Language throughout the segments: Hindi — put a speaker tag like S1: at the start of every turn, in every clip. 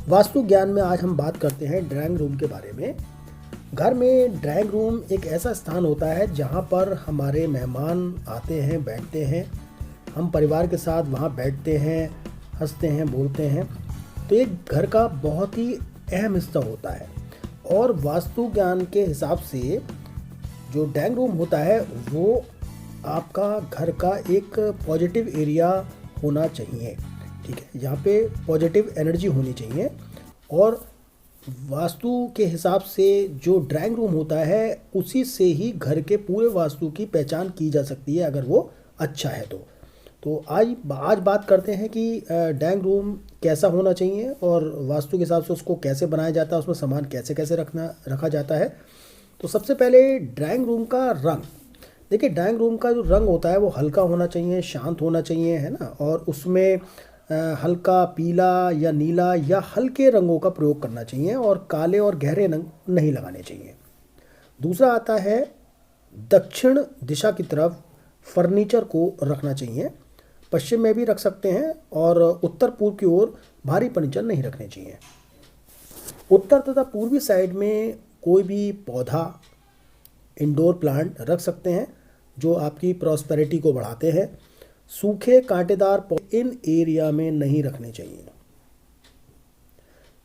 S1: वास्तु ज्ञान में आज हम बात करते हैं ड्राइंग रूम के बारे में। घर में ड्राइंग रूम एक ऐसा स्थान होता है जहां पर हमारे मेहमान आते हैं, बैठते हैं। हम परिवार के साथ वहां बैठते हैं, हंसते हैं, बोलते हैं। तो एक घर का बहुत ही अहम हिस्सा होता है और वास्तु ज्ञान के हिसाब से जो ड्राइंग रूम होता है वो आपका घर का एक पॉजिटिव एरिया होना चाहिए। ठीक है, यहाँ पे पॉजिटिव एनर्जी होनी चाहिए। और वास्तु के हिसाब से जो ड्राइंग रूम होता है उसी से ही घर के पूरे वास्तु की पहचान की जा सकती है अगर वो अच्छा है तो आज बात करते हैं कि ड्राइंग रूम कैसा होना चाहिए और वास्तु के हिसाब से उसको कैसे बनाया जाता है, उसमें सामान कैसे कैसे रखा जाता है। तो सबसे पहले ड्राइंग रूम का रंग। देखिए, ड्राइंग रूम का जो रंग होता है वो हल्का होना चाहिए, शांत होना चाहिए, है ना। और उसमें हल्का पीला या नीला या हल्के रंगों का प्रयोग करना चाहिए और काले और गहरे रंग नहीं लगाने चाहिए। दूसरा आता है दक्षिण दिशा की तरफ फर्नीचर को रखना चाहिए। पश्चिम में भी रख सकते हैं और उत्तर पूर्व की ओर भारी फर्नीचर नहीं रखने चाहिए। उत्तर तथा पूर्वी साइड में कोई भी पौधा, इंडोर प्लांट रख सकते हैं जो आपकी प्रॉस्पेरिटी को बढ़ाते हैं। सूखे कांटेदार पौधे इन एरिया में नहीं रखने चाहिए।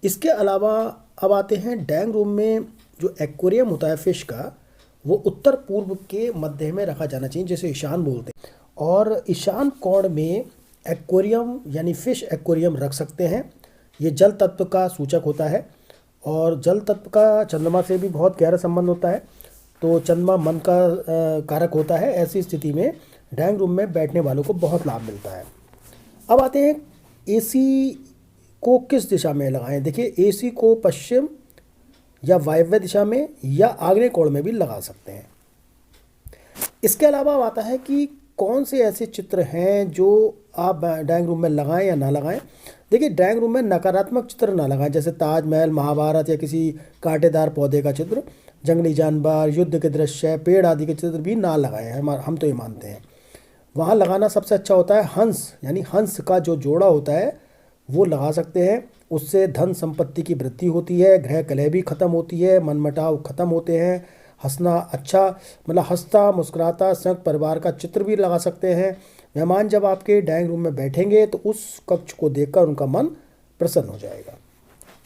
S1: इसके अलावा अब आते हैं ड्राइंग रूम में जो एक्वेरियम होता है फिश का, वो उत्तर पूर्व के मध्य में रखा जाना चाहिए, जैसे ईशान बोलते हैं। और ईशान कोण में एक्वेरियम यानी फिश एक्वेरियम रख सकते हैं। ये जल तत्व का सूचक होता है और जल तत्व का चंद्रमा से भी बहुत गहरा संबंध होता है। तो चंद्रमा मन का कारक होता है। ऐसी स्थिति में ड्राइंग रूम में बैठने वालों को बहुत लाभ मिलता है। अब आते हैं एसी को किस दिशा में लगाएं। देखिए, एसी को पश्चिम या वायव्य दिशा में या आग्नेय कोण में भी लगा सकते हैं। इसके अलावा आता है कि कौन से ऐसे चित्र हैं जो आप ड्राइंग रूम में लगाएं या ना लगाएं। देखिए, ड्राइंग रूम में नकारात्मक चित्र ना लगाएं, जैसे ताजमहल, महाभारत या किसी कांटेदार पौधे का चित्र। जंगली जानवर, युद्ध के दृश्य, पेड़ आदि के चित्र भी ना लगाएं। हम तो ये मानते हैं। वहाँ लगाना सबसे अच्छा होता है हंस, यानी हंस का जो जोड़ा होता है वो लगा सकते हैं। उससे धन संपत्ति की वृद्धि होती है, ग्रह कलह भी खत्म होती है, मनमुटाव खत्म होते हैं। हंसना अच्छा, मतलब हंसता मुस्कुराता संयुक्त परिवार का चित्र भी लगा सकते हैं। मेहमान जब आपके ड्राइंग रूम में बैठेंगे तो उस कक्ष को देखकर उनका मन प्रसन्न हो जाएगा।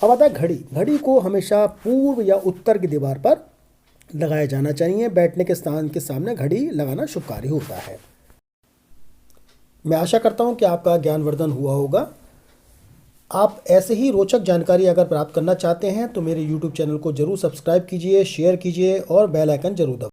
S1: अब आता है घड़ी। घड़ी को हमेशा पूर्व या उत्तर की दीवार पर लगाया जाना चाहिए। बैठने के स्थान के सामने घड़ी लगाना शुभकारी होता है। मैं आशा करता हूँ कि आपका ज्ञानवर्धन हुआ होगा। आप ऐसे ही रोचक जानकारी अगर प्राप्त करना चाहते हैं तो मेरे YouTube चैनल को जरूर सब्सक्राइब कीजिए, शेयर कीजिए और बेल आइकन जरूर दबाइए।